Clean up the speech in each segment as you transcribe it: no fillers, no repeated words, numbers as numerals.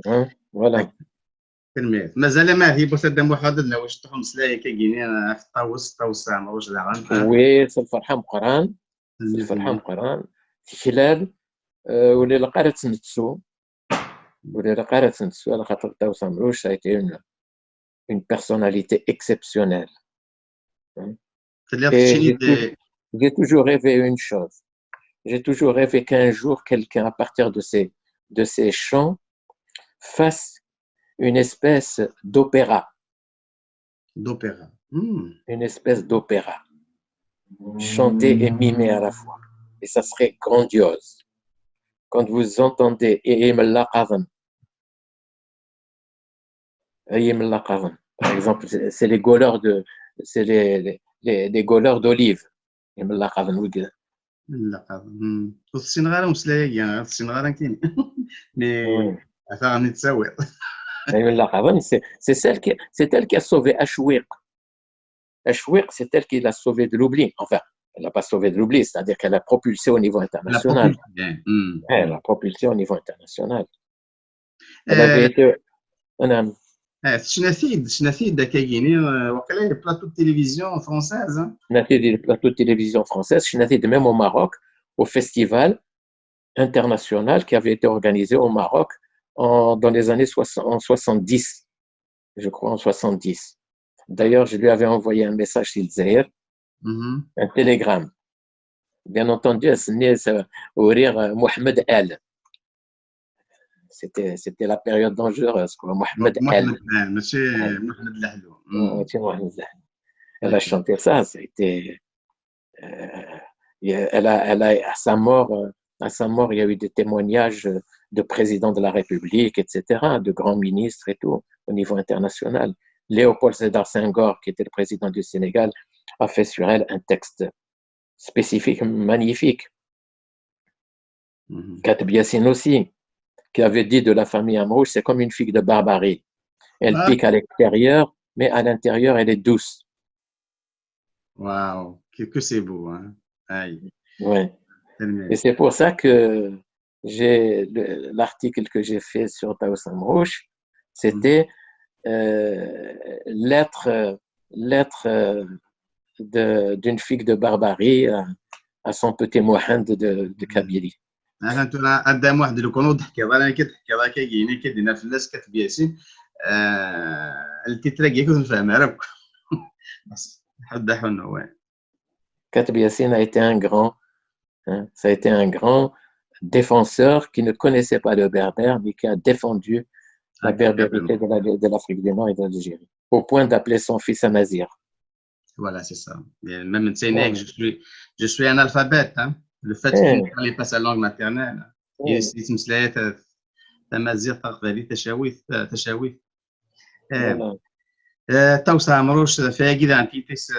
Hein, voilà. كلمات مازال ما هي بوسا دم واحد لا واش تحوم سلايا كاينين انا في طاوس ساعه واش لا غنتا ويس الفرحة مقران، اللي الفرحة فني مقران خلال واللي لقارة نتسو، واللي لقارة نتسو على خاطر تاو سامروش ça a été une personnalité exceptionnelle. Hein. اللي Et فتشيني دي j'ai toujours rêvé une chose. J'ai toujours rêvé qu'un jour, quelqu'un, à partir de ces chants, fasse une espèce d'opéra, دوبيرا une espèce d'opéra, chanté et mimé à la fois. Et ça serait grandiose. Quand vous entendez par exemple, c'est les gauleurs c'est les gauleurs d'olive. لا السنغال مسلايا كاع السنغال كاين مي Oui. عفا غنتساوي C'est elle qui a sauvé Ashwiq. Ashwiq, c'est elle qui l'a sauvé de l'oubli. Enfin, elle l'a pas sauvé de l'oubli, c'est-à-dire qu'elle l'a propulsé au niveau لا international. بروبولسيون Elle l'a propulsé au niveau international. Elle avait été. شناثيد كاينين وقيلا لي بلاطو التلفزيون فرونساز Je suis allé au plateau de télévision française, je suis allé même au Maroc, au festival international qui avait été organisé au Maroc dans les années 60, en 70, je crois en 70. D'ailleurs, je lui avais envoyé un message sur Zahir, un télégramme. Bien entendu, c'est Mohamed El. C'était la période dangereuse, quoi. Mohamed El. محمد ماشي محمد لحلو Elle a chanté ça, c'était. À sa mort, il y a eu des témoignages de présidents de la République, etc., de grands ministres et tout, au niveau international. Léopold Sédar Senghor, qui était le président du Sénégal, a fait sur elle un texte spécifique, magnifique. Katb Yassine aussi, qui avait dit de la famille Amrouche, c'est comme une figue de barbarie. Elle pique à l'extérieur, mais à l'intérieur, elle est douce. واو que c'est beau hein اي Ouais. Et تلميذ c'est pour ça que l'article que j'ai fait sur Taous Amrouche, c'était l'être d'une figue de barbarie à son petit Mohamed de Kabylie. انا انت قدام واحد لو كانوا ضحك انا كتحكي راه كاينين كدينا في الناس كتب ياسين التتراكي كنت نفهم عرب بس حد حنا وين Katb Yassine a été un grand, hein, ça a été un grand défenseur qui ne connaissait pas le berbère, mais qui a défendu la berbérité de l'Afrique du Nord et de l'Algérie, au point d'appeler son fils Amazir. Voilà, c'est ça. Et même Tsainek, Ouais. je suis analphabète. Hein. Le fait qu'il ne Eh, parlait pas sa langue maternelle. eh, يتمسلايات تمازيغ تقبلي تشاويف voilà. توسع عمروش فيها كذا انت تس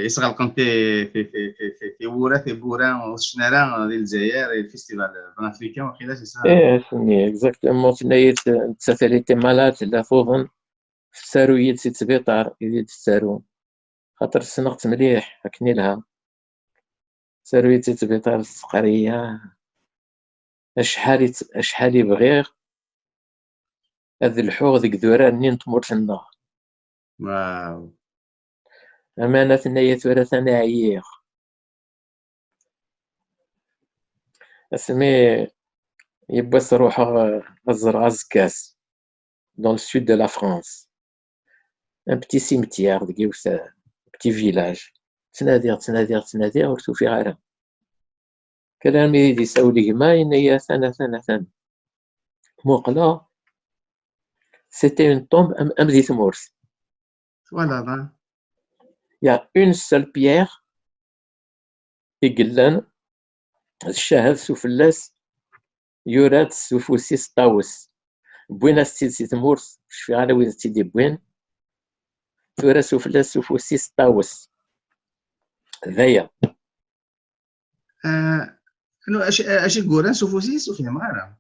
يصغر كنت في بورا في بورا وشنارا ديال الجزائر الفيستيفال بانافريكان وقيلا سي سا ايه فهمني اكزاكتومون تنايت تسافريتي مالات لا فوضن في السارو يد سي تسبيطار يد السارو خاطر سنغت مليح حكني لها سارو يد سي تسبيطار السقرية اشحال يبغيغ هاد الحوغ ذيك ذورا نين تموت لنا واو امانة تنايت ورا ثاني عييغ اسمي يبس روحه الزرعة زكاس dans le sud de la France un petit cimetière ديك un petit village تنادير وتوفي غيرها كلام يدي ساولي ما إن هي سنة مقلة c'était une tombe أمزيت مورس فوالا il y a une seule pierre يقلان الشاهد سفلاس يورات سفوسيس طاوس بوين ستيت مورس شفي على وين ستيدي بوين تورا سفلاس سفوسيس طاوس ذايا اش الكوران سوفوسيس وفيهم غير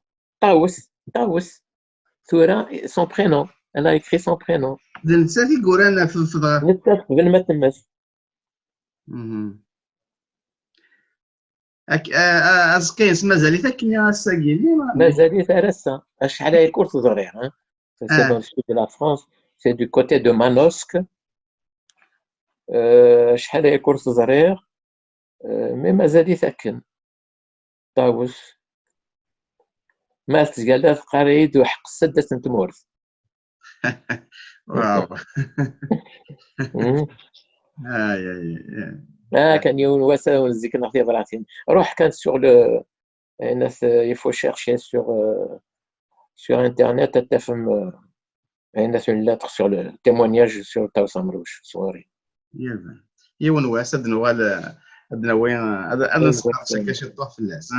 طاوس تورا son prénom elle a écrit son prénom نساتي الكوران في الضغط نتاخ قبل ما تمس كاين مازال تاكني الساكيني مازال ثلاثة شحال هي كورت صغير سي دون السود دو لا فرانس سي دو كوتي دو مانوسك شحال هي كورت صغير مي مازال ثاكن طاوس مات قال قريد وحق السدة تمورث واو كان يوم واسا ونزيك نعطي براتين روح كانت سور لو الناس يفو شيرشي سور انترنت تفهم الناس لاتر سور لو تيمونياج سور تاو سامروش صوري يون واس ادنا وين هذا نسقط شكا شي طوح في اللاس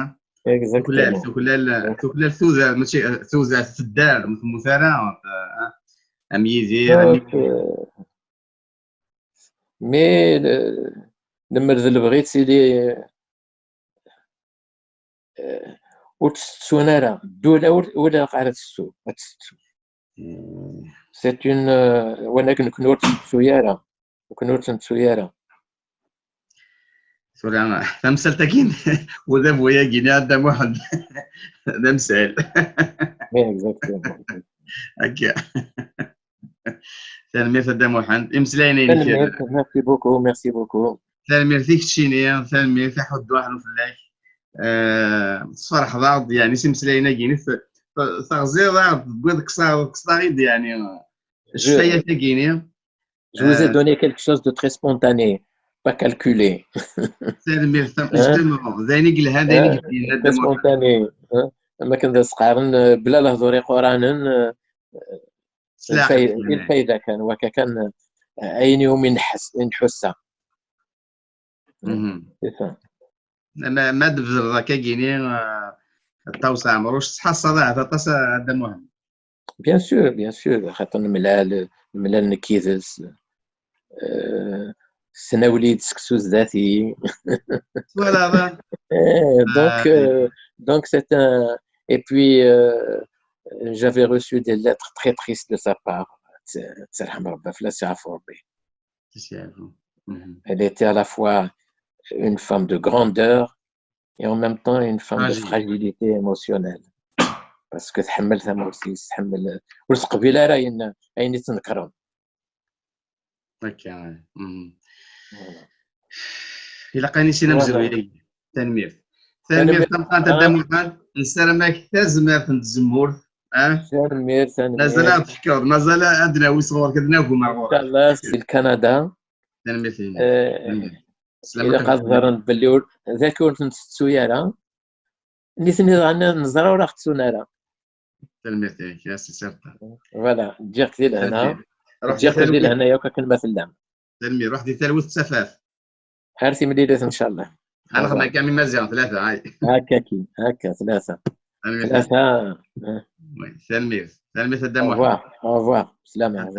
توكلال ثوزا ماشي ثوزا في الدار مثلا ام يزير مي لما بغيت سيدي وتستونارا الدولة ولا قاعدة تستو سيت اون وانا كنورت سويارة وكنورت سويارة سوري تمثل تاكين وذا بويا كيني هذا واحد هذا مسال هكا تلميذ هذا محمد امسلايني ميرسي بوكو ميرسي بوكو تلميذ فيك تشيني تلميذ حد واحد فلاك صراحة ضغط يعني سمسلاينا كيني تغزير ضغط بويض كساغيد يعني الشتايا كيني Je vous ai donné quelque chose de très spontané, pas calculé. Très spontané. ما كنسقارن بلا الهضور قرانا الفايدة كان وكان عين يوم ينحسها. ما دبر ذاك كيني التوسع مروش صحة الصداع تطاس هذا مهم. بيان سور خاطر الملال نكيزس سناوليد سكسوس ذاتي voilà donc c'est un et puis j'avais reçu des lettres très tristes de sa part تسرحم ربي فلاس يعفو ربي elle était à la fois une femme de grandeur et en même temps une femme de fragilité émotionnelle parce que تحمل ثمورسيس تحمل ورس قبيله راين عيني تنكرهم هكا إلا قاني شي نمزوي تنمير تبقى تدمر نسلمك تزمر الزمور تنمير مازال تحكر مازال عندنا وصغور كدنا ومرغور ان شاء الله في كندا تنمير إلا قدرن بلي ذاك ولد نتسويالا نيتني غانا نزرا ولا خصونا تنمير يا سي سيرتا فوالا جيك ديال هنا جيك ديال هنا ياك كنمثل تنمير روح دي تلوث السفاف هارتي مليلة ان شاء الله انا خدنا كامل مزيان ثلاثة هاي هكا ثلاثة تنمير تنمير الدم au revoir سلام